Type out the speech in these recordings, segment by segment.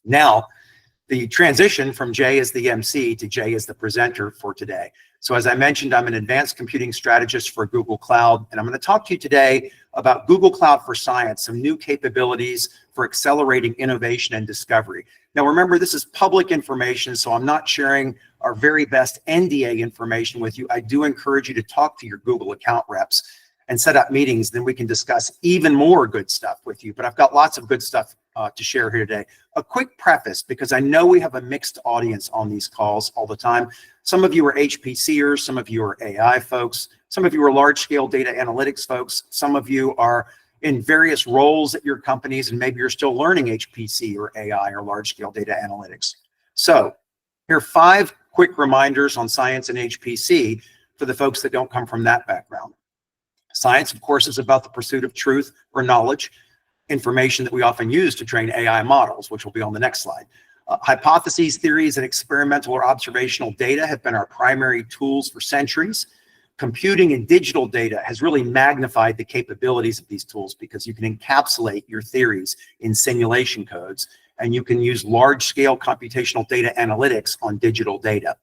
Now, the transition from Jay as the MC to Jay as the presenter for today. So as I mentioned, I'm an advanced computing strategist for Google Cloud, and I'm going to talk to you today about Google Cloud for Science, some new capabilities for accelerating innovation and discovery. Now, remember, this is public information, so I'm not sharing our very best NDA information with you. I do encourage you to talk to your Google account reps and set up meetings, then we can discuss even more good stuff with you. But I've got lots of good stuff to share here today. A quick preface, because I know we have a mixed audience on these calls all the time. Some of you are HPCers, some of you are AI folks, some of you are large-scale data analytics folks, some of you are in various roles at your companies, and maybe you're still learning HPC or AI or large-scale data analytics. So here are 5 quick reminders on science and HPC for the folks that don't come from that background. Science, of course, is about the pursuit of truth or knowledge, information that we often use to train AI models, which will be on the next slide. Hypotheses, theories, and experimental or observational data have been our primary tools for centuries. Computing and digital data has really magnified the capabilities of these tools because you can encapsulate your theories in simulation codes, and you can use large-scale computational data analytics on digital data.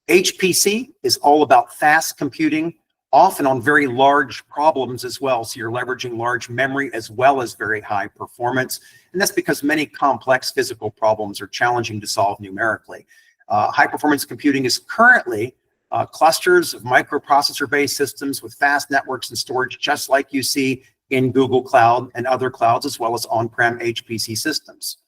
HPC is all about fast computing, often on very large problems as well. So you're leveraging large memory as well as very high performance. And that's because many complex physical problems are challenging to solve numerically. High performance computing is currently clusters of microprocessor-based systems with fast networks and storage, just like you see in Google Cloud and other clouds, as well as on-prem HPC systems.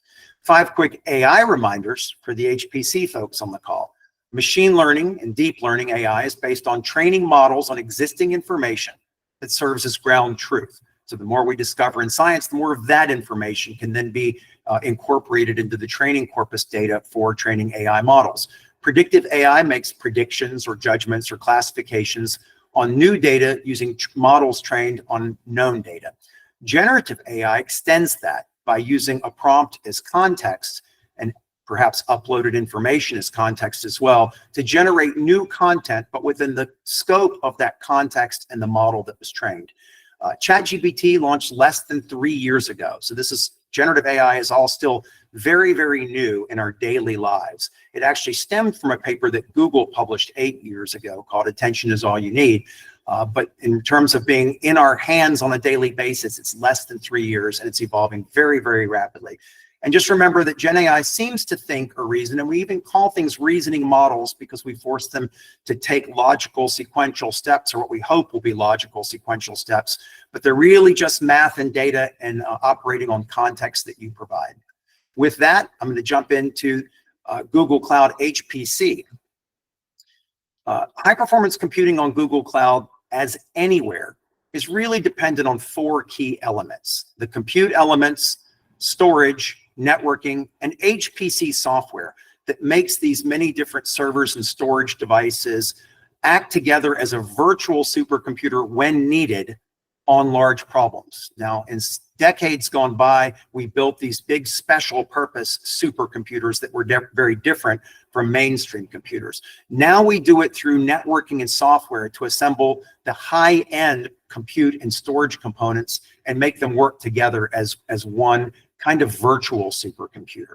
5 quick AI reminders for the HPC folks on the call. Machine learning and deep learning AI is based on training models on existing information that serves as ground truth. So the more we discover in science, the more of that information can then be incorporated into the training corpus data for training AI models. Predictive AI makes predictions or judgments or classifications on new data using models trained on known data. Generative AI extends that by using a prompt as context and perhaps uploaded information as context as well to generate new content, but within the scope of that context and the model that was trained. ChatGPT launched less than 3 years ago. So generative AI is all still very, very new in our daily lives. It actually stemmed from a paper that Google published 8 years ago called Attention is All You Need. But in terms of being in our hands on a daily basis, it's less than 3 years and it's evolving very, very rapidly. And just remember that Gen AI seems to think or reason, and we even call things reasoning models because we force them to take logical sequential steps, or what we hope will be logical sequential steps, but they're really just math and data and operating on context that you provide. With that, I'm going to jump into Google Cloud HPC. High performance computing on Google Cloud as anywhere is really dependent on 4 key elements: the compute elements, storage, networking, and HPC software that makes these many different servers and storage devices act together as a virtual supercomputer when needed on large problems. Now, in decades gone by, we built these big special purpose supercomputers that were very different from mainstream computers. Now we do it through networking and software to assemble the high-end compute and storage components and make them work together as one kind of virtual supercomputer.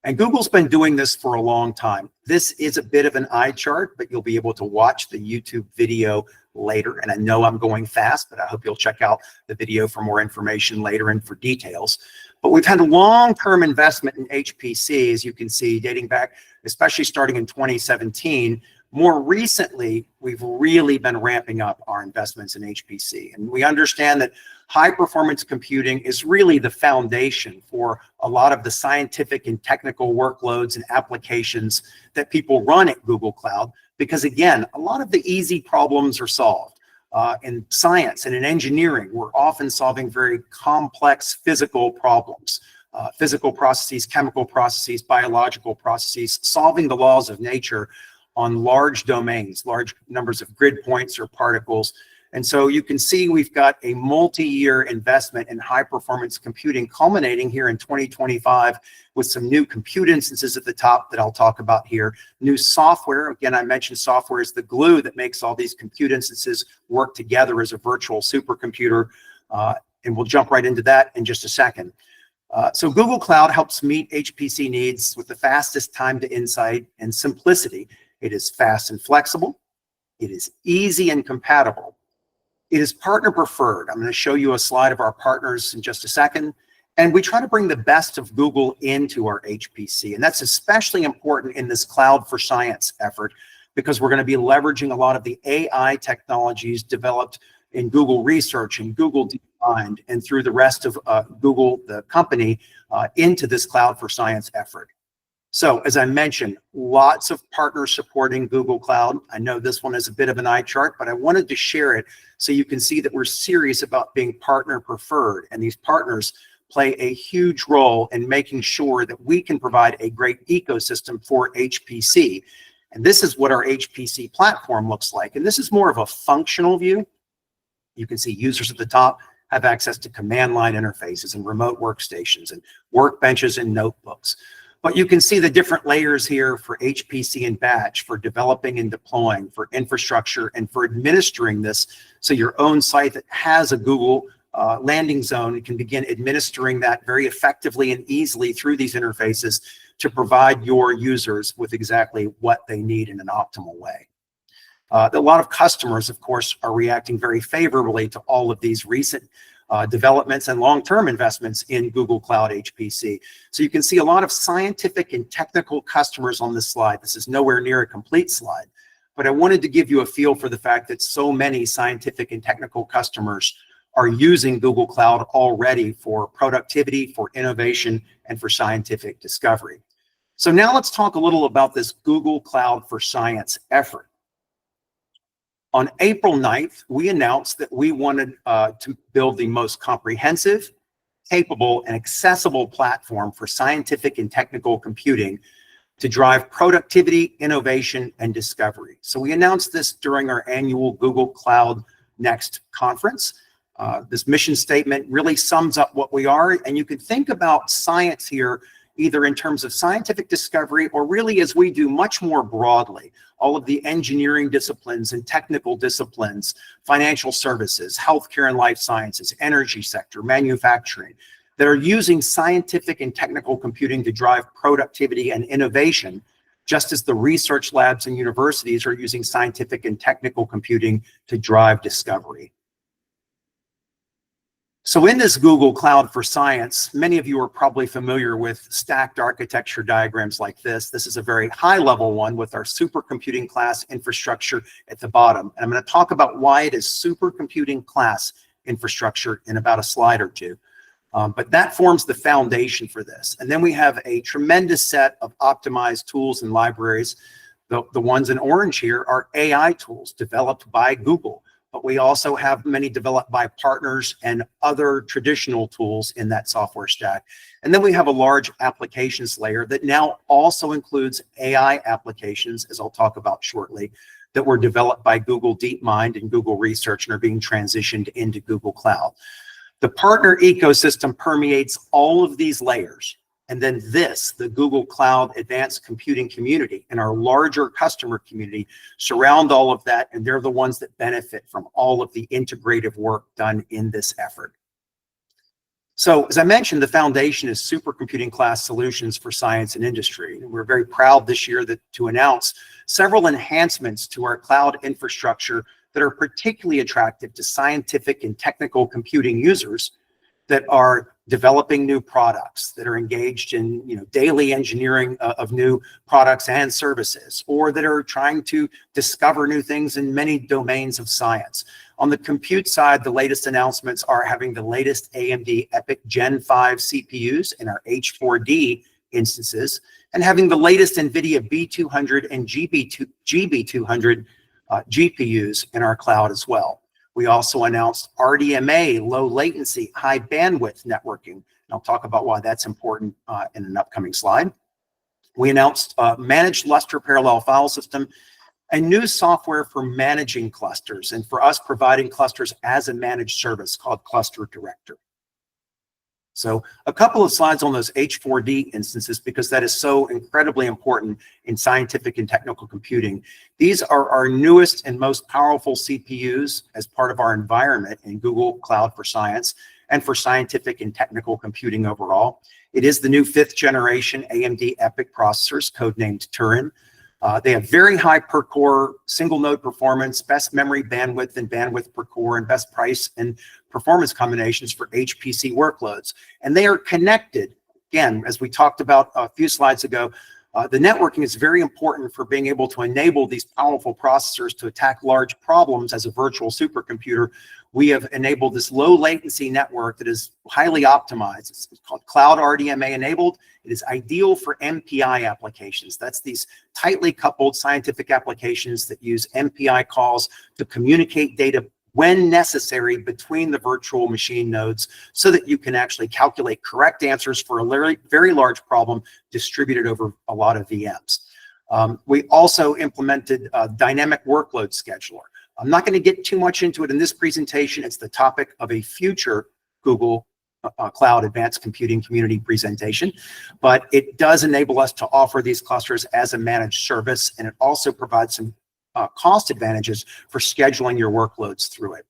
And Google's been doing this for a long time. This is a bit of an eye chart, but you'll be able to watch the YouTube video later. And I know I'm going fast, but I hope you'll check out the video for more information later and for details. But we've had a long-term investment in HPC, as you can see, dating back, especially starting in 2017. More recently, we've really been ramping up our investments in HPC. And we understand that high-performance computing is really the foundation for a lot of the scientific and technical workloads and applications that people run at Google Cloud, because again, a lot of the easy problems are solved. In science and in engineering, we're often solving very complex physical problems. Physical processes, chemical processes, biological processes, solving the laws of nature on large domains, large numbers of grid points or particles. And so you can see we've got a multi-year investment in high-performance computing culminating here in 2025 with some new compute instances at the top that I'll talk about here. New software, again, I mentioned software is the glue that makes all these compute instances work together as a virtual supercomputer. And we'll jump right into that in just a second. So Google Cloud helps meet HPC needs with the fastest time to insight and simplicity. It is fast and flexible. It is easy and compatible. It is partner preferred. I'm going to show you a slide of our partners in just a second. And we try to bring the best of Google into our HPC. And that's especially important in this Cloud for Science effort, because we're going to be leveraging a lot of the AI technologies developed in Google Research and Google DeepMind and through the rest of Google, the company, into this Cloud for Science effort. So as I mentioned, lots of partners supporting Google Cloud. I know this one is a bit of an eye chart, but I wanted to share it so you can see that we're serious about being partner preferred. And these partners play a huge role in making sure that we can provide a great ecosystem for HPC. And this is what our HPC platform looks like. And this is more of a functional view. You can see users at the top have access to command line interfaces and remote workstations and workbenches and notebooks. But you can see the different layers here for HPC and batch, for developing and deploying, for infrastructure, and for administering this. So your own site that has a Google landing zone can begin administering that very effectively and easily through these interfaces to provide your users with exactly what they need in an optimal way. A lot of customers, of course, are reacting very favorably to all of these recent developments and long-term investments in Google Cloud HPC. So you can see a lot of scientific and technical customers on this slide. This is nowhere near a complete slide, but I wanted to give you a feel for the fact that so many scientific and technical customers are using Google Cloud already for productivity, for innovation, and for scientific discovery. So now let's talk a little about this Google Cloud for Science effort. On April 9th, we announced that we wanted to build the most comprehensive, capable, and accessible platform for scientific and technical computing to drive productivity, innovation, and discovery. So we announced this during our annual Google Cloud Next conference. This mission statement really sums up what we are, and you can think about science here either in terms of scientific discovery or really, as we do, much more broadly, all of the engineering disciplines and technical disciplines, financial services, healthcare and life sciences, energy sector, manufacturing, that are using scientific and technical computing to drive productivity and innovation, just as the research labs and universities are using scientific and technical computing to drive discovery. So in this Google Cloud for Science, many of you are probably familiar with stacked architecture diagrams like this. This is a very high level one with our supercomputing class infrastructure at the bottom. And I'm going to talk about why it is supercomputing class infrastructure in about a slide or two. But that forms the foundation for this. And then we have a tremendous set of optimized tools and libraries. The ones in orange here are AI tools developed by Google. But we also have many developed by partners and other traditional tools in that software stack. And then we have a large applications layer that now also includes AI applications, as I'll talk about shortly, that were developed by Google DeepMind and Google Research and are being transitioned into Google Cloud. The partner ecosystem permeates all of these layers. And then the Google Cloud Advanced Computing community and our larger customer community surround all of that, and they're the ones that benefit from all of the integrative work done in this effort. So as I mentioned, the foundation is supercomputing class solutions for science and industry. And we're very proud this year to announce several enhancements to our cloud infrastructure that are particularly attractive to scientific and technical computing users that are developing new products, that are engaged in daily engineering of new products and services, or that are trying to discover new things in many domains of science. On the compute side, the latest announcements are having the latest AMD EPYC Gen 5 CPUs in our H4D instances, and having the latest NVIDIA B200 and GB200 GPUs in our cloud as well. We also announced RDMA, low latency, high bandwidth networking. And I'll talk about why that's important in an upcoming slide. We announced managed Lustre parallel file system and new software for managing clusters and for us providing clusters as a managed service called Cluster Director. So a couple of slides on those H4D instances, because that is so incredibly important in scientific and technical computing. These are our newest and most powerful CPUs as part of our environment in Google Cloud for Science. and for scientific and technical computing overall. It is the new 5th generation AMD EPYC processors, codenamed Turin. They have very high per core single node performance, best memory bandwidth and bandwidth per core, and best price and performance combinations for HPC workloads. And they are connected. Again, as we talked about a few slides ago, the networking is very important for being able to enable these powerful processors to attack large problems as a virtual supercomputer. We have enabled this low latency network that is highly optimized. It's called Cloud RDMA enabled. It is ideal for MPI applications. That's these tightly coupled scientific applications that use MPI calls to communicate data when necessary between the virtual machine nodes so that you can actually calculate correct answers for a very large problem distributed over a lot of VMs. We also implemented a dynamic workload scheduler. I'm not going to get too much into it in this presentation. It's the topic of a future Google Cloud Advanced Computing Community presentation, but it does enable us to offer these clusters as a managed service, and it also provides some cost advantages for scheduling your workloads through it.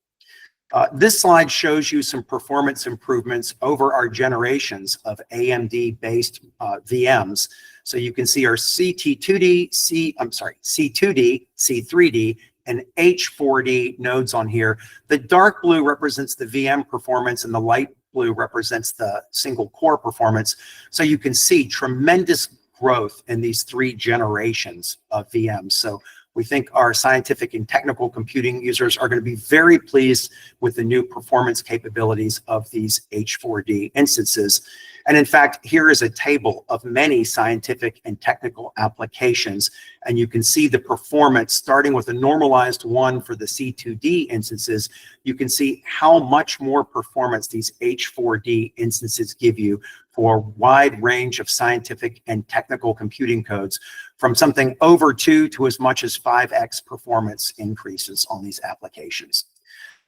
This slide shows you some performance improvements over our generations of AMD-based VMs. So you can see our C2D, C3D, and H4D nodes on here. The dark blue represents the VM performance and the light blue represents the single core performance. So you can see tremendous growth in these 3 generations of VMs. So we think our scientific and technical computing users are going to be very pleased with the new performance capabilities of these H4D instances. And in fact, here is a table of many scientific and technical applications. And you can see the performance starting with a normalized 1 for the C2D instances. You can see how much more performance these H4D instances give you for a wide range of scientific and technical computing codes, from something over 2 to as much as 5x performance increases on these applications.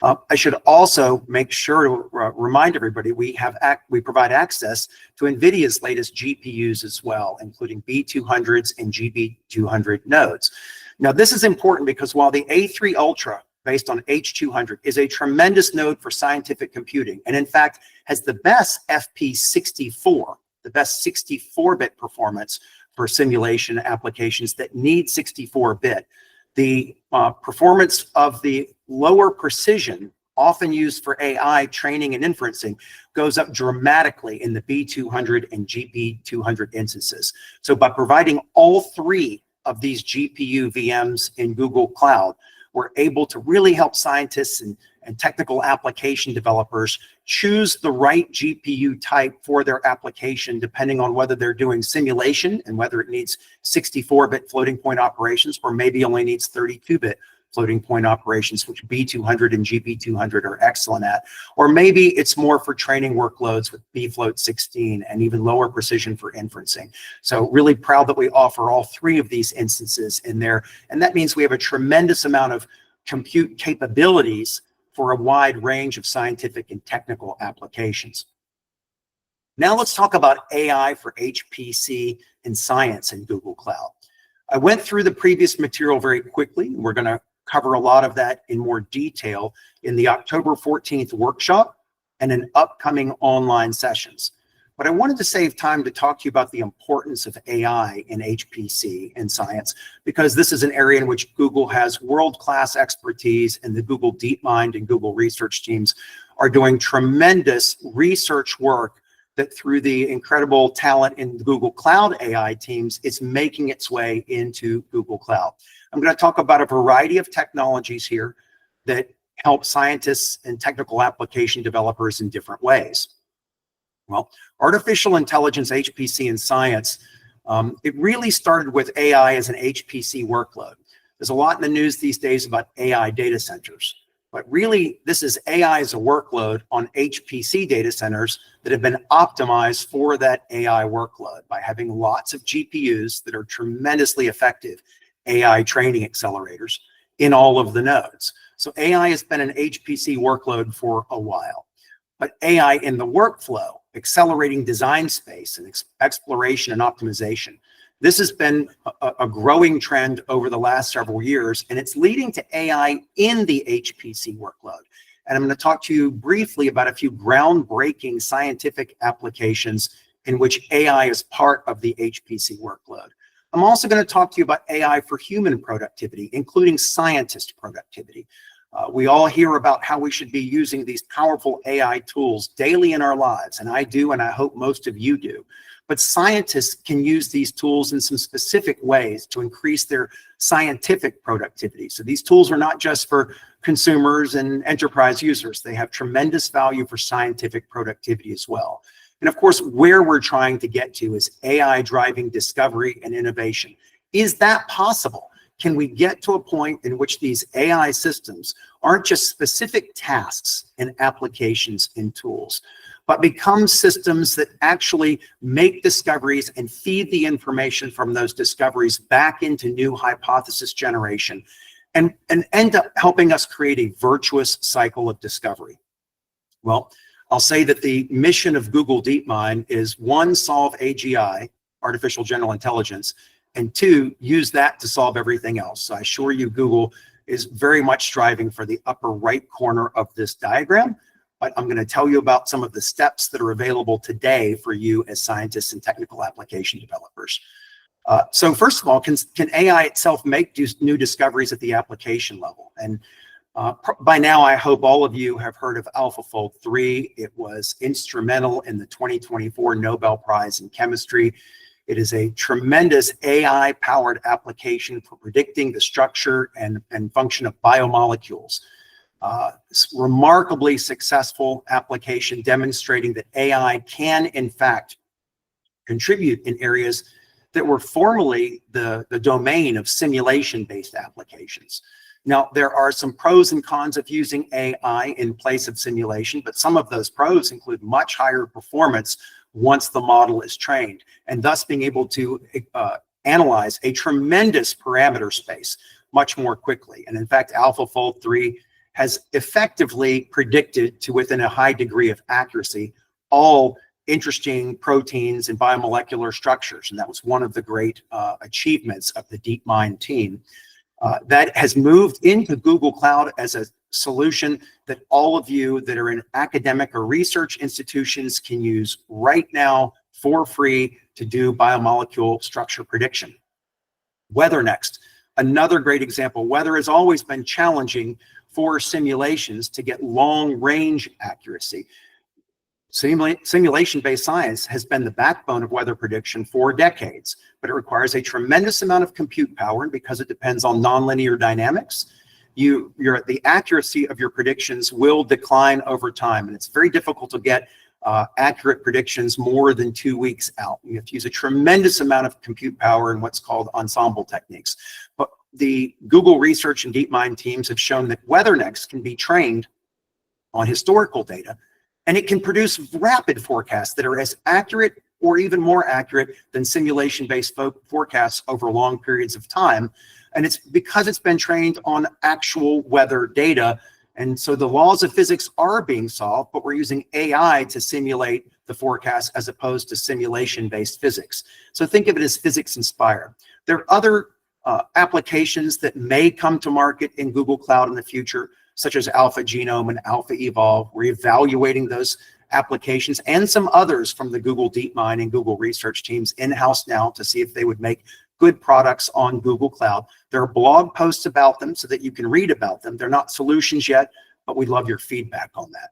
I should also make sure to remind everybody we provide access to NVIDIA's latest GPUs as well, including B200s and GB200 nodes. Now, this is important because while the A3 Ultra based on H200 is a tremendous node for scientific computing, and in fact has the best FP64, the best 64-bit performance for simulation applications that need 64-bit. The performance of the lower precision, often used for AI training and inferencing, goes up dramatically in the B200 and GB200 instances. So by providing all 3 of these GPU VMs in Google Cloud, we're able to really help scientists and technical application developers choose the right GPU type for their application, depending on whether they're doing simulation and whether it needs 64-bit floating point operations or maybe only needs 32-bit floating point operations, which B200 and GB200 are excellent at. Or maybe it's more for training workloads with bfloat 16 and even lower precision for inferencing. So really proud that we offer all 3 of these instances in there. And that means we have a tremendous amount of compute capabilities for a wide range of scientific and technical applications. Now let's talk about AI for HPC and science in Google Cloud. I went through the previous material very quickly. We're going to cover a lot of that in more detail in the October 14th workshop and in upcoming online sessions. But I wanted to save time to talk to you about the importance of AI in HPC and science, because this is an area in which Google has world-class expertise, and the Google DeepMind and Google research teams are doing tremendous research work that, through the incredible talent in the Google Cloud AI teams, it's making its way into Google Cloud. I'm going to talk about a variety of technologies here that help scientists and technical application developers in different ways. Well, artificial intelligence, HPC, and science, it really started with AI as an HPC workload. There's a lot in the news these days about AI data centers, but really this is AI as a workload on HPC data centers that have been optimized for that AI workload by having lots of GPUs that are tremendously effective AI training accelerators in all of the nodes. So AI has been an HPC workload for a while, but AI in the workflow, accelerating design space and exploration and optimization. This has been a growing trend over the last several years, and it's leading to AI in the HPC workload. And I'm going to talk to you briefly about a few groundbreaking scientific applications in which AI is part of the HPC workload. I'm also going to talk to you about AI for human productivity, including scientist productivity. We all hear about how we should be using these powerful AI tools daily in our lives, and I do, and I hope most of you do. But scientists can use these tools in some specific ways to increase their scientific productivity. So these tools are not just for consumers and enterprise users. They have tremendous value for scientific productivity as well. And of course, where we're trying to get to is AI driving discovery and innovation. Is that possible? Can we get to a point in which these AI systems aren't just specific tasks and applications and tools, but become systems that actually make discoveries and feed the information from those discoveries back into new hypothesis generation and end up helping us create a virtuous cycle of discovery? Well, I'll say that the mission of Google DeepMind is 1, solve AGI, artificial general intelligence, and 2, use that to solve everything else. So I assure you, Google is very much striving for the upper right corner of this diagram, but I'm going to tell you about some of the steps that are available today for you as scientists and technical application developers. So first of all, can AI itself make new discoveries at the application level? And by now, I hope all of you have heard of AlphaFold 3. It was instrumental in the 2024 Nobel Prize in Chemistry. It is a tremendous AI-powered application for predicting the structure and function of biomolecules. It's a remarkably successful application demonstrating that AI can, in fact, contribute in areas that were formerly the domain of simulation-based applications. Now, there are some pros and cons of using AI in place of simulation, but some of those pros include much higher performance once the model is trained, and thus being able to analyze a tremendous parameter space much more quickly. And in fact, AlphaFold 3 has effectively predicted to within a high degree of accuracy all interesting proteins and biomolecular structures. And that was one of the great achievements of the DeepMind team. That has moved into Google Cloud as a solution that all of you that are in academic or research institutions can use right now for free to do biomolecule structure prediction. WeatherNext, another great example. Weather has always been challenging for simulations to get long-range accuracy. Simulation-based science has been the backbone of weather prediction for decades, but it requires a tremendous amount of compute power, and because it depends on nonlinear dynamics, the accuracy of your predictions will decline over time, and it's very difficult to get accurate predictions more than 2 weeks out. You have to use a tremendous amount of compute power in what's called ensemble techniques. But the Google research and DeepMind teams have shown that WeatherNext can be trained on historical data, and it can produce rapid forecasts that are as accurate or even more accurate than simulation-based forecasts over long periods of time. And it's because it's been trained on actual weather data. And so the laws of physics are being solved, but we're using AI to simulate the forecast as opposed to simulation-based physics. So think of it as physics inspired. There are other applications that may come to market in Google Cloud in the future, such as AlphaGenome and AlphaEvolve. We're evaluating those applications and some others from the Google DeepMind and Google research teams in-house now to see if they would make good products on Google Cloud. There are blog posts about them so that you can read about them. They're not solutions yet, but we'd love your feedback on that.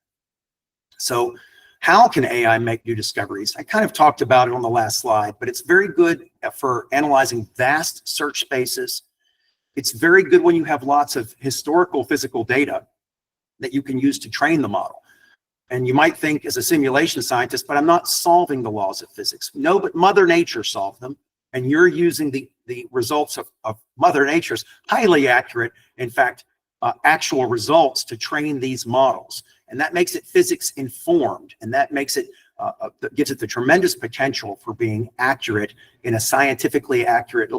So how can AI make new discoveries? I kind of talked about it on the last slide, but it's very good for analyzing vast search spaces. It's very good when you have lots of historical physical data that you can use to train the model. And you might think as a simulation scientist, but I'm not solving the laws of physics. No, but Mother Nature solved them. And you're using the results of Mother Nature's highly accurate, in fact, actual results to train these models. And that makes it physics informed. And that makes it, gives it the tremendous potential for being accurate in a scientifically accurate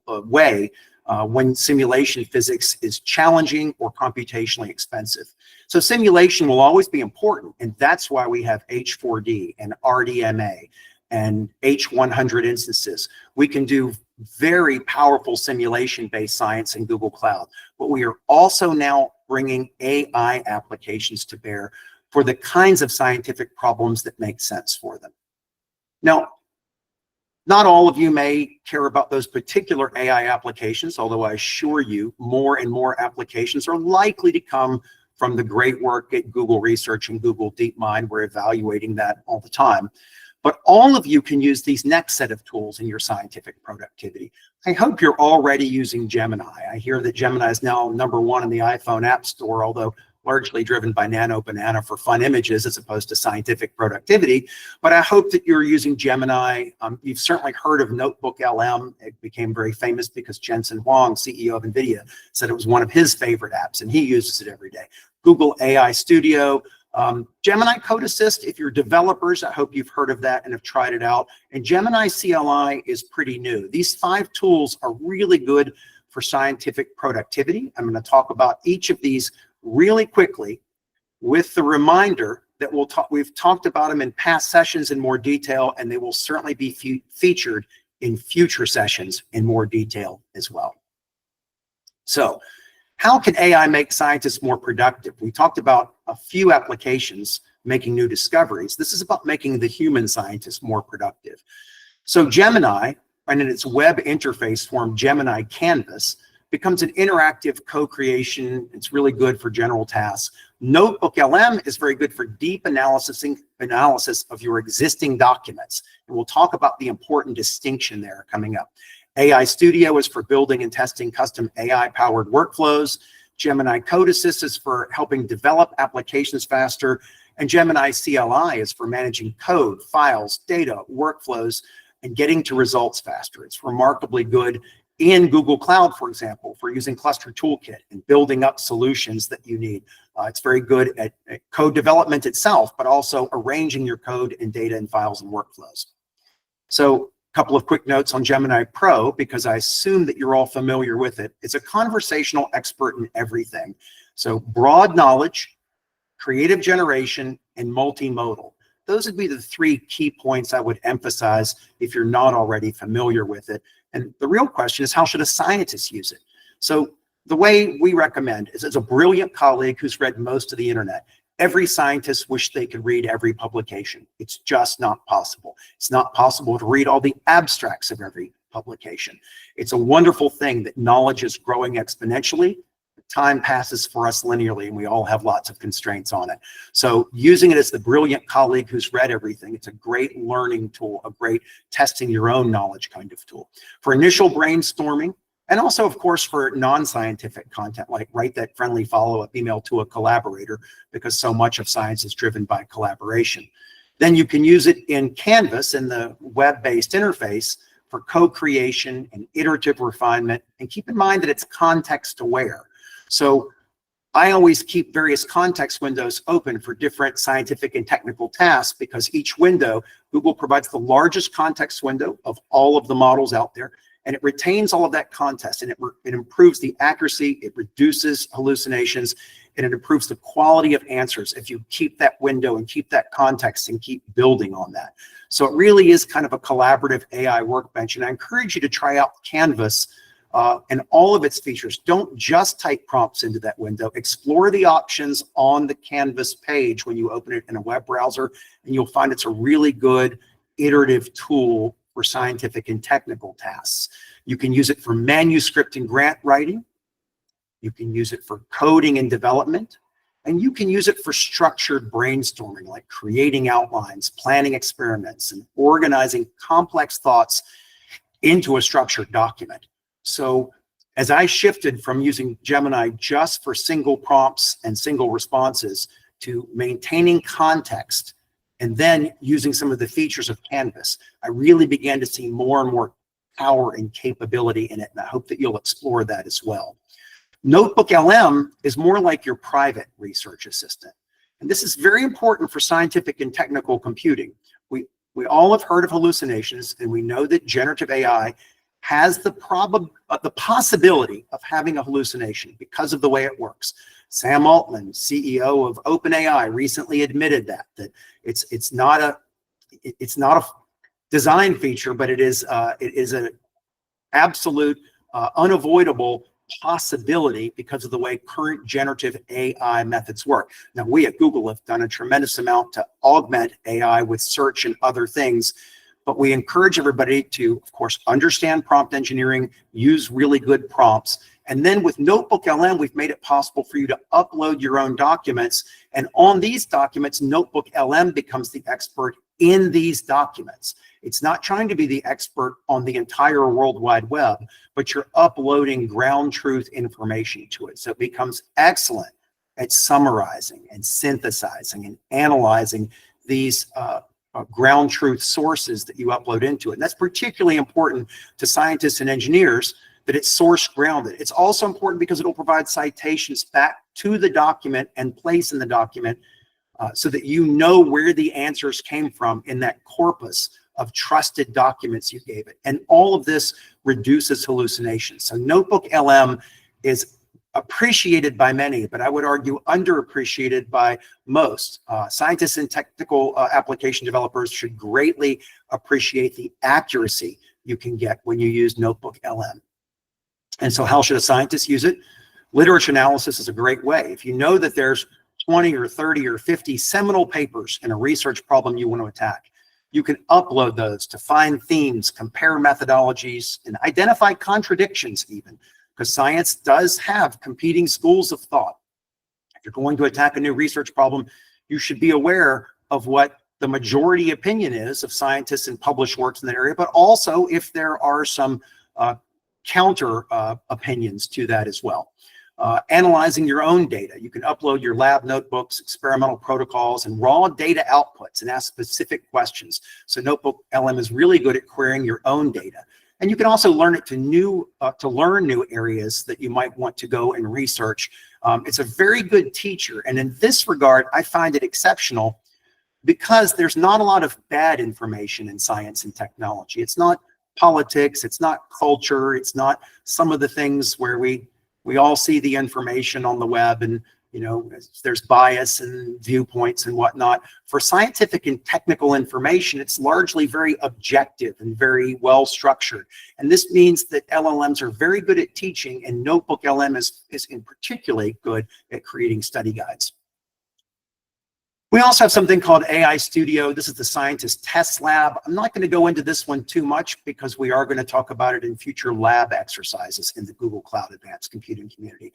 way when simulation physics is challenging or computationally expensive. So simulation will always be important, and that's why we have H4D and RDMA and H100 instances. We can do very powerful simulation-based science in Google Cloud, but we are also now bringing AI applications to bear for the kinds of scientific problems that make sense for them. Now, not all of you may care about those particular AI applications, although I assure you more and more applications are likely to come from the great work at Google Research and Google DeepMind. We're evaluating that all the time. But all of you can use these next set of tools in your scientific productivity. I hope you're already using Gemini. I hear that Gemini is now #1 in the iPhone App Store, although largely driven by Nano Banana for fun images as opposed to scientific productivity. But I hope that you're using Gemini. You've certainly heard of NotebookLM. It became very famous because Jensen Huang, CEO of NVIDIA, said it was one of his favorite apps, and he uses it every day. Google AI Studio, Gemini Code Assist, if you're developers, I hope you've heard of that and have tried it out. And Gemini CLI is pretty new. These 5 tools are really good for scientific productivity. I'm going to talk about each of these really quickly with the reminder that we've talked about them in past sessions in more detail, and they will certainly be featured in future sessions in more detail as well. So how can AI make scientists more productive? We talked about a few applications making new discoveries. This is about making the human scientist more productive. So Gemini, and in its web interface form, Gemini Canvas, becomes an interactive co-creation. It's really good for general tasks. NotebookLM is very good for deep analysis of your existing documents. And we'll talk about the important distinction there coming up. AI Studio is for building and testing custom AI-powered workflows. Gemini Code Assist is for helping develop applications faster. And Gemini CLI is for managing code, files, data, workflows, and getting to results faster. It's remarkably good in Google Cloud, for example, for using Cluster Toolkit and building up solutions that you need. It's very good at code development itself, but also arranging your code and data and files and workflows. So a couple of quick notes on Gemini Pro, because I assume that you're all familiar with it. It's a conversational expert in everything. So broad knowledge, creative generation, and multimodal. Those would be the 3 key points I would emphasize if you're not already familiar with it. And the real question is, how should a scientist use it? So the way we recommend is, as a brilliant colleague who's read most of the internet, every scientist wished they could read every publication. It's just not possible. It's not possible to read all the abstracts of every publication. It's a wonderful thing that knowledge is growing exponentially. Time passes for us linearly, and we all have lots of constraints on it. So using it as the brilliant colleague who's read everything, it's a great learning tool, a great testing your own knowledge kind of tool. For initial brainstorming, and also, of course, for non-scientific content, like write that friendly follow-up email to a collaborator, because so much of science is driven by collaboration. Then you can use it in Canvas, in the web-based interface, for co-creation and iterative refinement. And keep in mind that it's context-aware. So I always keep various context windows open for different scientific and technical tasks, because each window, Google provides the largest context window of all of the models out there, and it retains all of that context, and it improves the accuracy, it reduces hallucinations, and it improves the quality of answers if you keep that window and keep that context and keep building on that. So it really is kind of a collaborative AI workbench, and I encourage you to try out Canvas and all of its features. Don't just type prompts into that window. Explore the options on the Canvas page when you open it in a web browser, and you'll find it's a really good iterative tool for scientific and technical tasks. You can use it for manuscript and grant writing. You can use it for coding and development. And you can use it for structured brainstorming, like creating outlines, planning experiments, and organizing complex thoughts into a structured document. So as I shifted from using Gemini just for single prompts and single responses to maintaining context and then using some of the features of Canvas, I really began to see more and more power and capability in it, and I hope that you'll explore that as well. NotebookLM is more like your private research assistant. And this is very important for scientific and technical computing. We all have heard of hallucinations, and we know that generative AI has the possibility of having a hallucination because of the way it works. Sam Altman, CEO of OpenAI, recently admitted that it's not a design feature, but it is an absolute unavoidable possibility because of the way current generative AI methods work. Now, we at Google have done a tremendous amount to augment AI with search and other things, but we encourage everybody to, of course, understand prompt engineering, use really good prompts. And then with NotebookLM, we've made it possible for you to upload your own documents. And on these documents, NotebookLM becomes the expert in these documents. It's not trying to be the expert on the entire World Wide Web, but you're uploading ground truth information to it. So it becomes excellent at summarizing and synthesizing and analyzing these ground truth sources that you upload into it. And that's particularly important to scientists and engineers, that it's source grounded. It's also important because it'll provide citations back to the document and place in the document so that you know where the answers came from in that corpus of trusted documents you gave it. And all of this reduces hallucinations. So NotebookLM is appreciated by many, but I would argue underappreciated by most. Scientists and technical application developers should greatly appreciate the accuracy you can get when you use NotebookLM. And so how should a scientist use it? Literature analysis is a great way. If you know that there's 20 or 30 or 50 seminal papers in a research problem you want to attack, you can upload those to find themes, compare methodologies, and identify contradictions even, because science does have competing schools of thought. If you're going to attack a new research problem, you should be aware of what the majority opinion is of scientists and published works in that area, but also if there are some counter opinions to that as well. Analyzing your own data. You can upload your lab notebooks, experimental protocols, and raw data outputs and ask specific questions. So NotebookLM is really good at querying your own data. And you can also learn it to learn new areas that you might want to go and research. It's a very good teacher. And in this regard, I find it exceptional because there's not a lot of bad information in science and technology. It's not politics, it's not culture, it's not some of the things where we all see the information on the web and, you know, there's bias and viewpoints and whatnot. For scientific and technical information, it's largely very objective and very well structured. And this means that LLMs are very good at teaching, and NotebookLM is in particularly good at creating study guides. We also have something called AI Studio. This is the scientist test lab. I'm not going to go into this one too much because we are going to talk about it in future lab exercises in the Google Cloud Advanced Computing community.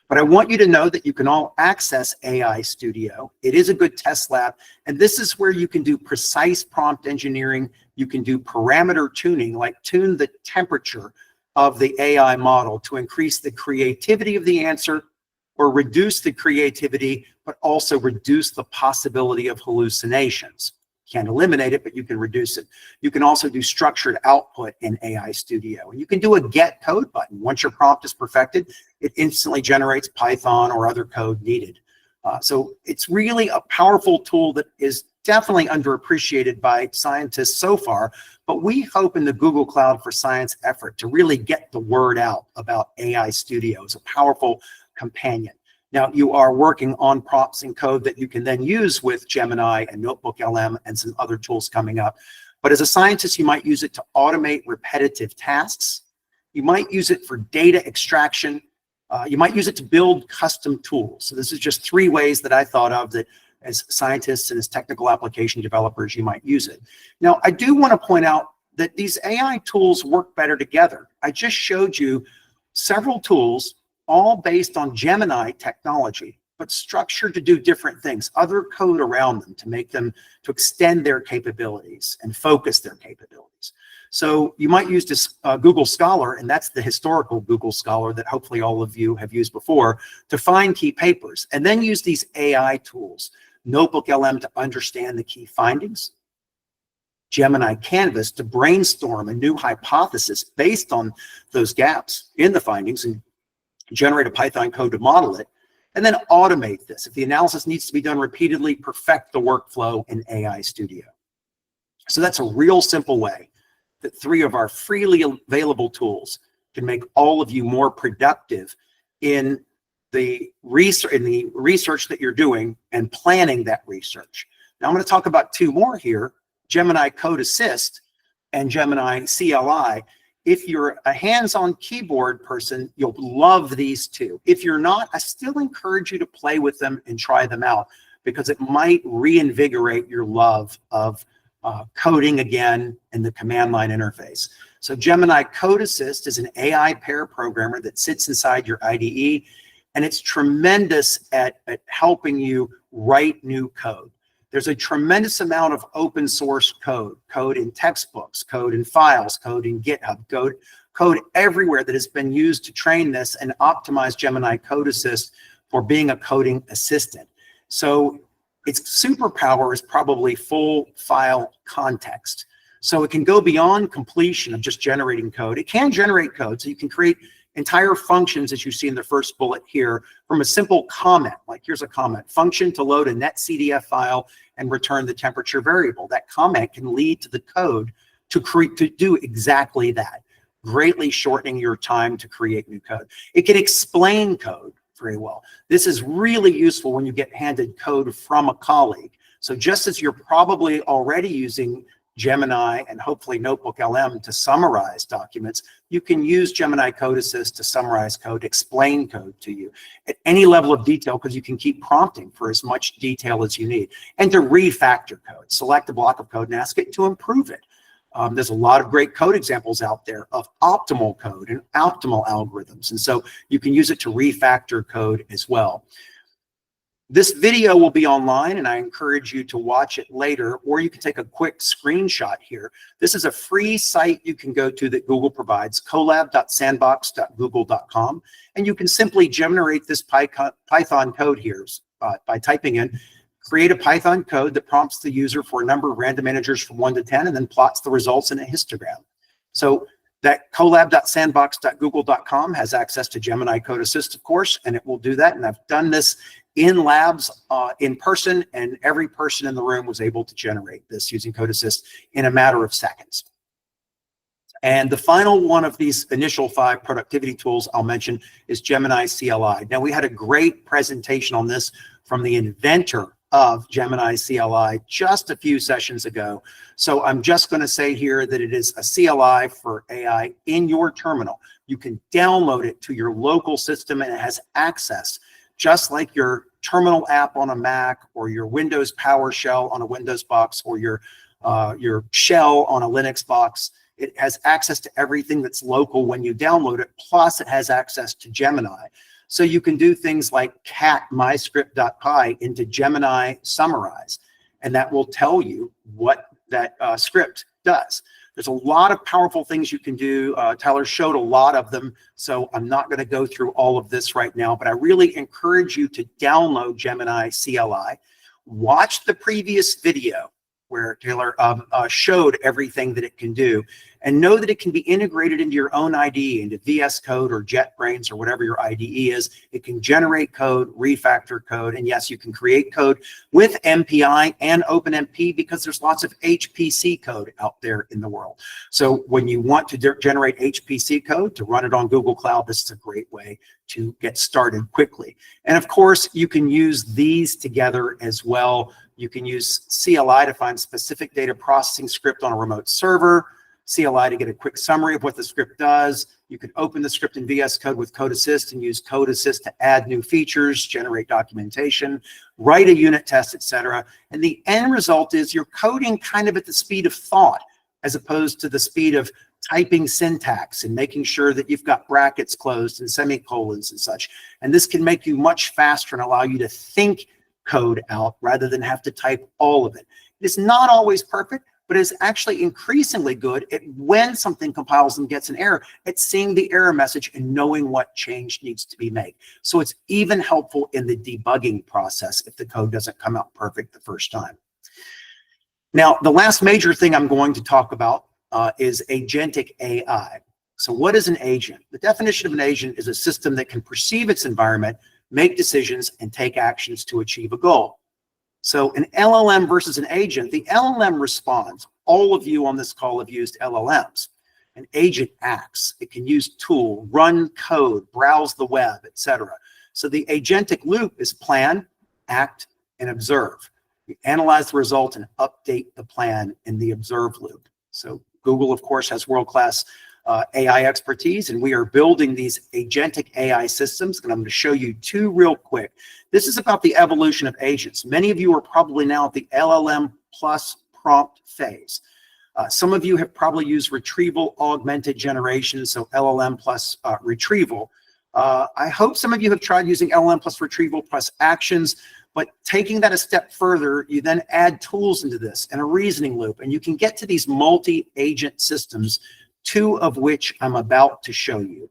But I want you to know that you can all access AI Studio. It is a good test lab, and this is where you can do precise prompt engineering. You can do parameter tuning, like tune the temperature of the AI model to increase the creativity of the answer or reduce the creativity, but also reduce the possibility of hallucinations. Can't eliminate it, but you can reduce it. You can also do structured output in AI Studio. And you can do a get code button. Once your prompt is perfected, it instantly generates Python or other code needed. So it's really a powerful tool that is definitely underappreciated by scientists so far, but we hope in the Google Cloud for Science effort to really get the word out about AI Studio as a powerful companion. Now, you are working on prompts and code that you can then use with Gemini and NotebookLM and some other tools coming up. But as a scientist, you might use it to automate repetitive tasks. You might use it for data extraction. You might use it to build custom tools. So this is just 3 ways that I thought of that as scientists and as technical application developers, you might use it. Now, I do want to point out that these AI tools work better together. I just showed you several tools all based on Gemini technology, but structured to do different things, other code around them to make them, to extend their capabilities and focus their capabilities. So you might use this Google Scholar, and that's the historical Google Scholar that hopefully all of you have used before, to find key papers, and then use these AI tools, NotebookLM to understand the key findings, Gemini Canvas to brainstorm a new hypothesis based on those gaps in the findings and generate a Python code to model it, and then automate this. If the analysis needs to be done repeatedly, perfect the workflow in AI Studio. So that's a real simple way that 3 of our freely available tools can make all of you more productive in the research that you're doing and planning that research. Now I'm going to talk about 2 more here, Gemini Code Assist and Gemini CLI. If you're a hands-on keyboard person, you'll love these two. If you're not, I still encourage you to play with them and try them out, because it might reinvigorate your love of coding again in the command line interface. So Gemini Code Assist is an AI pair programmer that sits inside your IDE, and it's tremendous at helping you write new code. There's a tremendous amount of open source code in textbooks, code in files, code in GitHub, code everywhere that has been used to train this and optimize Gemini Code Assist for being a coding assistant. So its superpower is probably full file context. So it can go beyond completion of just generating code. It can generate code, so you can create entire functions, as you see in the first bullet here, from a simple comment. Like, here's a comment: function to load a netcdf file and return the temperature variable. That comment can lead to the code to do exactly that, greatly shortening your time to create new code. It can explain code very well. This is really useful when you get handed code from a colleague. So just as you're probably already using Gemini and hopefully NotebookLM to summarize documents, you can use Gemini Code Assist to summarize code, explain code to you at any level of detail, because you can keep prompting for as much detail as you need. And to refactor code, select a block of code and ask it to improve it. There's a lot of great code examples out there of optimal code and optimal algorithms. And so you can use it to refactor code as well. This video will be online, and I encourage you to watch it later, or you can take a quick screenshot here. This is a free site you can go to that Google provides, colab.sandbox.google.com, and you can simply generate this Python code here by typing in, create a Python code that prompts the user for a number of random integers from 1 to 10, and then plots the results in a histogram. So that colab.sandbox.google.com has access to Gemini Code Assist, of course, and it will do that. And I've done this in labs in person, and every person in the room was able to generate this using Code Assist in a matter of seconds. And the final one of these initial 5 productivity tools I'll mention is Gemini CLI. Now, we had a great presentation on this from the inventor of Gemini CLI just a few sessions ago. So I'm just going to say here that it is a CLI for AI in your terminal. You can download it to your local system, and it has access, just like your terminal app on a Mac, or your Windows PowerShell on a Windows box, or your shell on a Linux box. It has access to everything that's local when you download it, plus it has access to Gemini. So you can do things like cat myscript.py into Gemini summarize, and that will tell you what that script does. There's a lot of powerful things you can do. Tyler showed a lot of them, so I'm not going to go through all of this right now, but I really encourage you to download Gemini CLI. Watch the previous video where Taylor showed everything that it can do, and know that it can be integrated into your own IDE, into VS Code or JetBrains or whatever your IDE is. It can generate code, refactor code, and yes, you can create code with MPI and OpenMP, because there's lots of HPC code out there in the world. So when you want to generate HPC code to run it on Google Cloud, this is a great way to get started quickly. And of course, you can use these together as well. You can use CLI to find specific data processing script on a remote server, CLI to get a quick summary of what the script does. You can open the script in VS Code with Code Assist and use Code Assist to add new features, generate documentation, write a unit test, etc. And the end result is you're coding kind of at the speed of thought, as opposed to the speed of typing syntax and making sure that you've got brackets closed and semicolons and such. And this can make you much faster and allow you to think code out rather than have to type all of it. It's not always perfect, but it's actually increasingly good at, when something compiles and gets an error, at seeing the error message and knowing what change needs to be made. So it's even helpful in the debugging process if the code doesn't come out perfect the first time. Now, the last major thing I'm going to talk about is agentic AI. So what is an agent? The definition of an agent is a system that can perceive its environment, make decisions, and take actions to achieve a goal. So an LLM versus an agent, the LLM responds. All of you on this call have used LLMs. An agent acts. It can use tool, run code, browse the web, etc. So the agentic loop is plan, act, and observe. You analyze the result and update the plan in the observe loop. So Google, of course, has world-class AI expertise, and we are building these agentic AI systems, and I'm going to show you two real quick. This is about the evolution of agents. Many of you are probably now at the LLM plus prompt phase. Some of you have probably used retrieval augmented generation, so LLM plus retrieval. I hope some of you have tried using LLM plus retrieval plus actions, but taking that a step further, you then add tools into this and a reasoning loop, and you can get to these multi-agent systems, two of which I'm about to show you.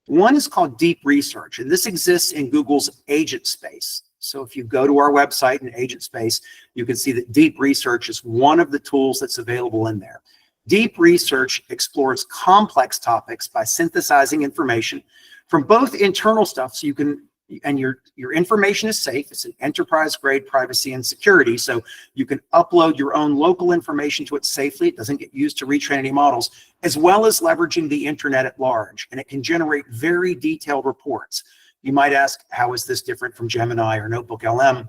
One is called deep research, and this exists in Google's agent space. So if you go to our website in agent space, you can see that deep research is one of the tools that's available in there. Deep research explores complex topics by synthesizing information from both internal stuff, so you can, and your information is safe. It's an enterprise-grade privacy and security, so you can upload your own local information to it safely. It doesn't get used to retrain any models, as well as leveraging the internet at large, and it can generate very detailed reports. You might ask, how is this different from Gemini or NotebookLM?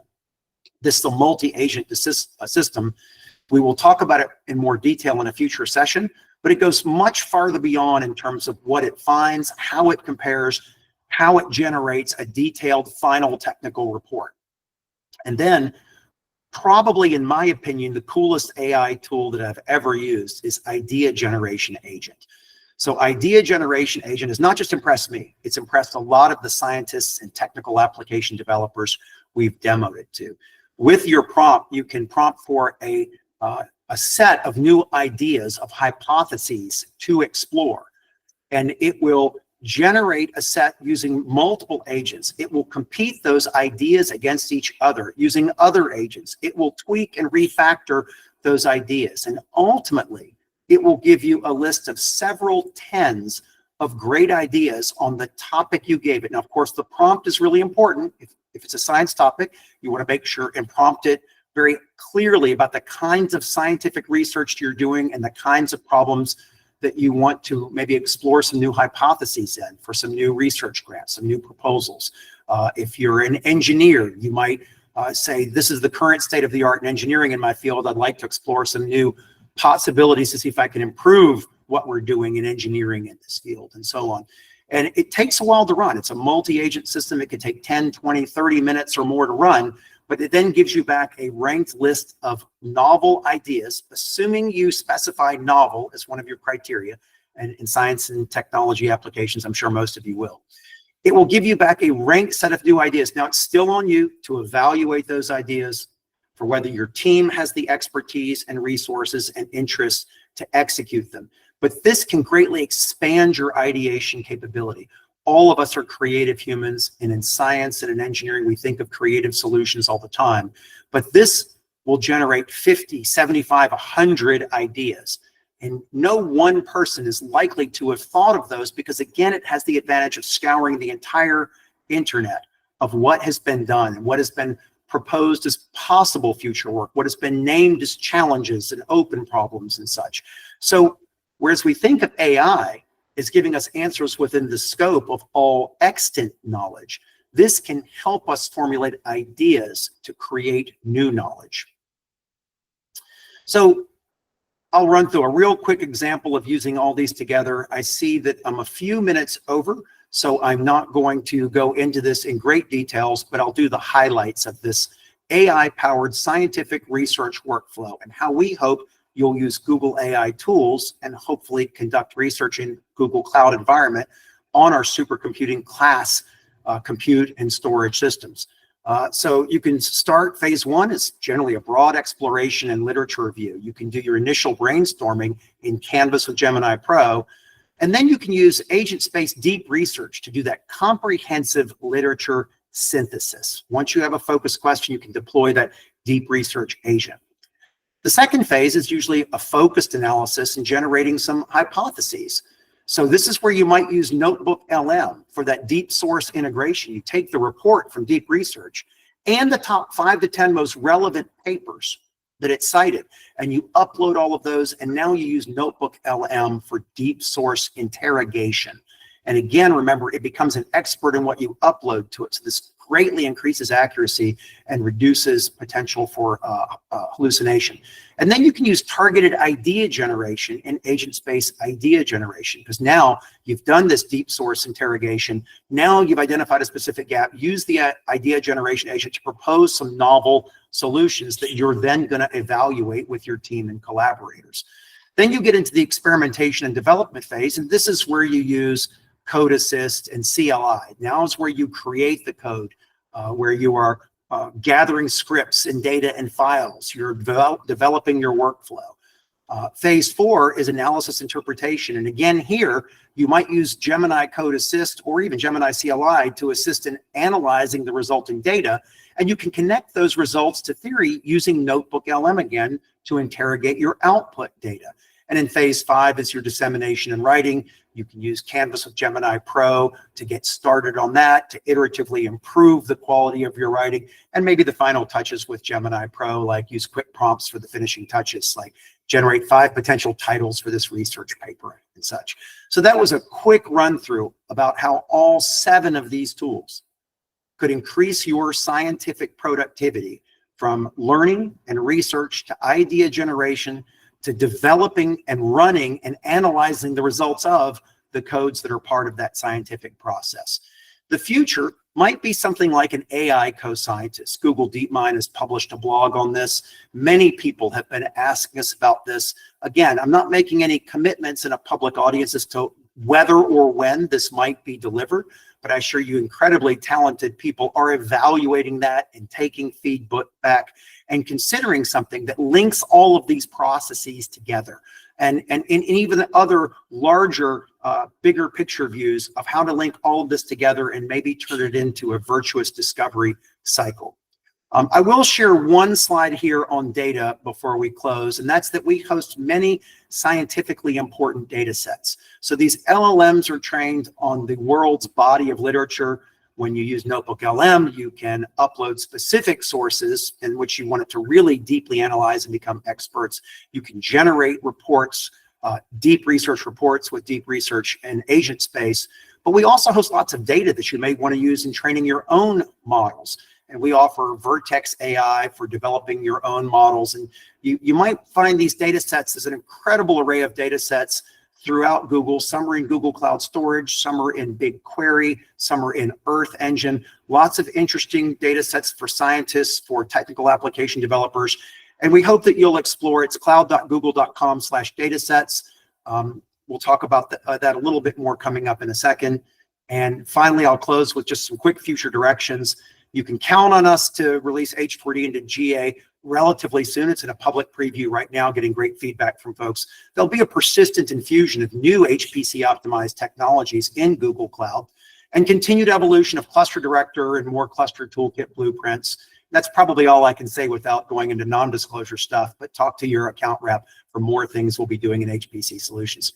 This is a multi-agent system. We will talk about it in more detail in a future session, but it goes much farther beyond in terms of what it finds, how it compares, how it generates a detailed final technical report. And then, probably in my opinion, the coolest AI tool that I've ever used is Idea Generation Agent. So Idea Generation Agent has not just impressed me, it's impressed a lot of the scientists and technical application developers we've demoed it to. With your prompt, you can prompt for a set of new ideas, of hypotheses to explore, and it will generate a set using multiple agents. It will compete those ideas against each other using other agents. It will tweak and refactor those ideas, and ultimately it will give you a list of several tens of great ideas on the topic you gave it. Now, of course, the prompt is really important. If it's a science topic, you want to make sure and prompt it very clearly about the kinds of scientific research you're doing and the kinds of problems that you want to maybe explore some new hypotheses in for some new research grants, some new proposals. If you're an engineer, you might say, this is the current state of the art in engineering in my field. I'd like to explore some new possibilities to see if I can improve what we're doing in engineering in this field, and so on. And it takes a while to run. It's a multi-agent system. It could take 10, 20, 30 minutes or more to run, but it then gives you back a ranked list of novel ideas, assuming you specify novel as one of your criteria. And in science and technology applications, I'm sure most of you will. It will give you back a ranked set of new ideas. Now, it's still on you to evaluate those ideas for whether your team has the expertise and resources and interests to execute them. But this can greatly expand your ideation capability. All of us are creative humans, and in science and in engineering, we think of creative solutions all the time. But this will generate 50, 75, 100 ideas. And no one person is likely to have thought of those because, again, it has the advantage of scouring the entire internet of what has been done and what has been proposed as possible future work, what has been named as challenges and open problems and such. So whereas we think of AI as giving us answers within the scope of all extant knowledge, this can help us formulate ideas to create new knowledge. So I'll run through a real quick example of using all these together. I see that I'm a few minutes over, so I'm not going to go into this in great details, but I'll do the highlights of this AI-powered scientific research workflow and how we hope you'll use Google AI tools and hopefully conduct research in Google Cloud environment on our supercomputing class compute and storage systems. So you can start phase one is generally a broad exploration and literature review. You can do your initial brainstorming in Canvas with Gemini Pro, and then you can use agent space deep research to do that comprehensive literature synthesis. Once you have a focused question, you can deploy that deep research agent. The second phase is usually a focused analysis and generating some hypotheses. So this is where you might use NotebookLM for that deep source integration. You take the report from deep research and the top 5 to 10 most relevant papers that it cited, and you upload all of those, and now you use NotebookLM for deep source interrogation. And again, remember, it becomes an expert in what you upload to it. So this greatly increases accuracy and reduces potential for hallucination. And then you can use targeted idea generation and agent space idea generation, because now you've done this deep source interrogation. Now you've identified a specific gap. Use the idea generation agent to propose some novel solutions that you're then going to evaluate with your team and collaborators. Then you get into the experimentation and development phase, and this is where you use code assist and CLI. Now is where you create the code, where you are gathering scripts and data and files. You're developing your workflow. Phase 4 is analysis interpretation. And again, here, you might use Gemini Code Assist or even Gemini CLI to assist in analyzing the resulting data. And you can connect those results to theory using NotebookLM again to interrogate your output data. And in phase 5 is your dissemination and writing. You can use Canvas with Gemini Pro to get started on that, to iteratively improve the quality of your writing. And maybe the final touches with Gemini Pro, like use quick prompts for the finishing touches, like generate 5 potential titles for this research paper and such. So that was a quick run through about how all 7 of these tools could increase your scientific productivity, from learning and research to idea generation to developing and running and analyzing the results of the codes that are part of that scientific process. The future might be something like an AI co-scientist. Google DeepMind has published a blog on this. Many people have been asking us about this. Again, I'm not making any commitments in a public audience as to whether or when this might be delivered, but I assure you incredibly talented people are evaluating that and taking feedback and considering something that links all of these processes together. And even other larger, bigger picture views of how to link all of this together and maybe turn it into a virtuous discovery cycle. I will share one slide here on data before we close, and that's that we host many scientifically important data sets. So these LLMs are trained on the world's body of literature. When you use NotebookLM, you can upload specific sources in which you want it to really deeply analyze and become experts. You can generate reports, deep research reports with deep research and agent space. But we also host lots of data that you may want to use in training your own models. And we offer Vertex AI for developing your own models. And you might find these data sets as an incredible array of data sets throughout Google. Some are in Google Cloud Storage, some are in BigQuery, some are in Earth Engine. Lots of interesting data sets for scientists, for technical application developers. And we hope that you'll explore. It's cloud.google.com/datasets. We'll talk about that a little bit more coming up in a second. And finally, I'll close with just some quick future directions. You can count on us to release H4D into GA relatively soon. It's in a public preview right now, getting great feedback from folks. There'll be a persistent infusion of new HPC optimized technologies in Google Cloud, and continued evolution of Cluster Director and more Cluster Toolkit blueprints. That's probably all I can say without going into non-disclosure stuff, but talk to your account rep for more things we'll be doing in HPC Solutions.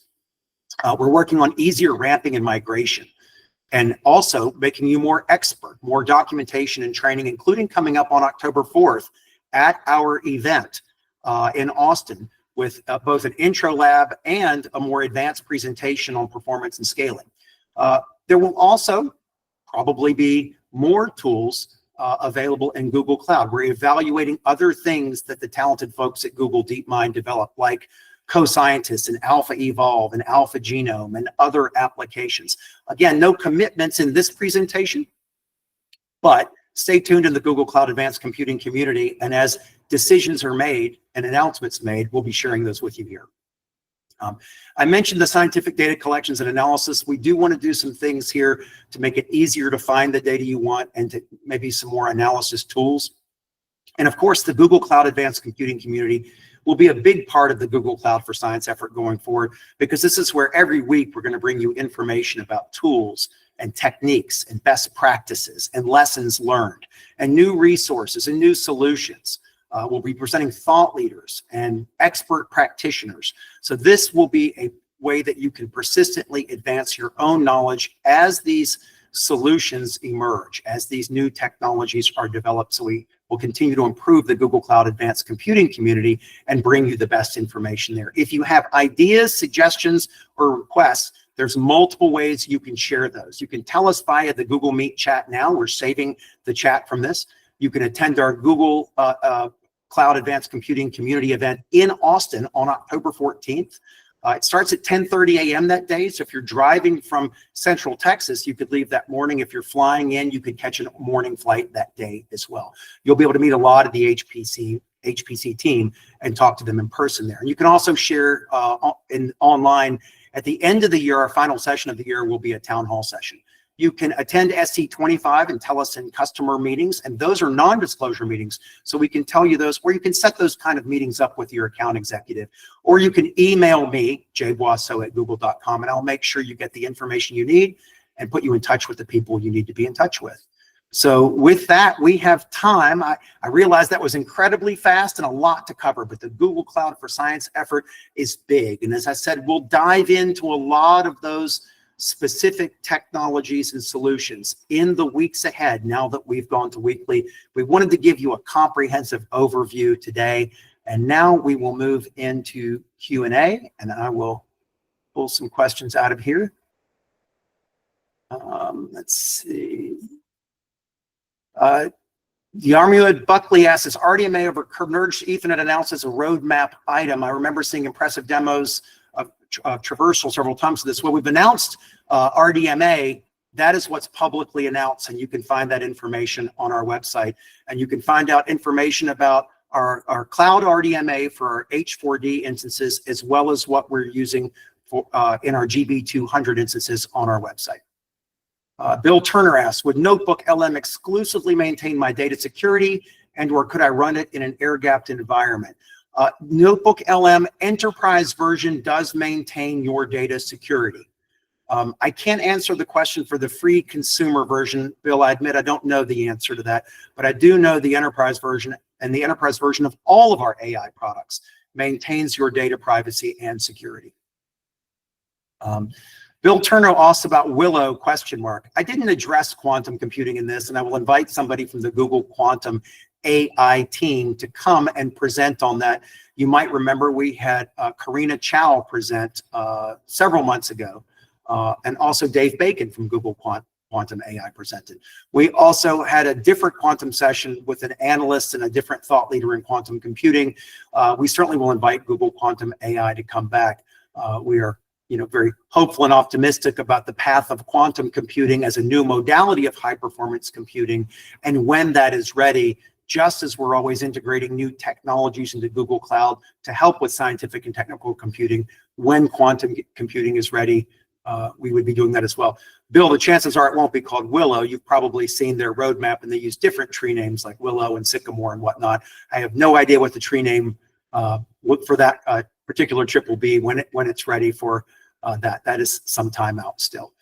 We're working on easier ramping and migration, and also making you more expert, more documentation and training, including coming up on October 4th at our event in Austin with both an intro lab and a more advanced presentation on performance and scaling. There will also probably be more tools available in Google Cloud. We're evaluating other things that the talented folks at Google DeepMind develop, like co-scientists and AlphaEvolve and AlphaGenome and other applications. Again, no commitments in this presentation, but stay tuned in the Google Cloud Advanced Computing community, and as decisions are made and announcements made, we'll be sharing those with you here. I mentioned the scientific data collections and analysis. We do want to do some things here to make it easier to find the data you want, and to maybe some more analysis tools. And of course, the Google Cloud Advanced Computing community will be a big part of the Google Cloud for Science effort going forward, because this is where every week we're going to bring you information about tools and techniques and best practices and lessons learned and new resources and new solutions. We'll be presenting thought leaders and expert practitioners. So this will be a way that you can persistently advance your own knowledge as these solutions emerge, as these new technologies are developed. So we will continue to improve the Google Cloud Advanced Computing community and bring you the best information there. If you have ideas, suggestions, or requests, There's multiple ways you can share those. You can tell us via the Google Meet chat now. We're saving the chat from this. You can attend our Google Cloud Advanced Computing Community event in Austin on October 14th. It starts at 10:30 a.m. that day. So if you're driving from Central Texas, you could leave that morning. If you're flying in, you could catch a morning flight that day as well. You'll be able to meet a lot of the HPC team and talk to them in person there. And you can also share online. At the end of the year, our final session of the year will be a town hall session. You can attend SC25 and tell us in customer meetings, and those are non-disclosure meetings, so we can tell you those, or you can set those kind of meetings up with your account executive, or you can email me, jboisseau@google.com, and I'll make sure you get the information you need and put you in touch with the people you need to be in touch with. So with that, we have time. I realize that was incredibly fast and a lot to cover, but the Google Cloud for Science effort is big. And as I said, we'll dive into a lot of those specific technologies and solutions in the weeks ahead. Now that we've gone to weekly, we wanted to give you a comprehensive overview today. And now we will move into Q&A, and I will pull some questions out of here. Let's see. Yarmud Buckley asks, is RDMA over Converged Ethernet announced as a roadmap item? I remember seeing impressive demos of traversal several times to this. Well, we've announced RDMA. That is what's publicly announced, and you can find that information on our website. And you can find out information about our cloud RDMA for our H4D instances, as well as what we're using for in our GB200 instances on our website. Bill Turner asks, would NotebookLM exclusively maintain my data security, and/or could I run it in an air-gapped environment? NotebookLM Enterprise version does maintain your data security. I can't answer the question for the free consumer version, Bill. I admit I don't know the answer to that, but I do know the enterprise version, and the enterprise version of all of our AI products maintains your data privacy and security. Bill Turner asked about Willow, question mark. I didn't address quantum computing in this, and I will invite somebody from the Google Quantum AI team to come and present on that. You might remember we had Karina Chow present several months ago, and also Dave Bacon from Google Quantum AI presented. We also had a different quantum session with an analyst and a different thought leader in quantum computing. We certainly will invite Google Quantum AI to come back. We are very hopeful and optimistic about the path of quantum computing as a new modality of high-performance computing. And when that is ready, just as we're always integrating new technologies into Google Cloud to help with scientific and technical computing, when quantum computing is ready, we would be doing that as well. Bill, the chances are it won't be called Willow. You've probably seen their roadmap, and they use different tree names like Willow and Sycamore and whatnot. I have no idea what the tree name for that particular chip will be when it's ready for that. That is some time out still.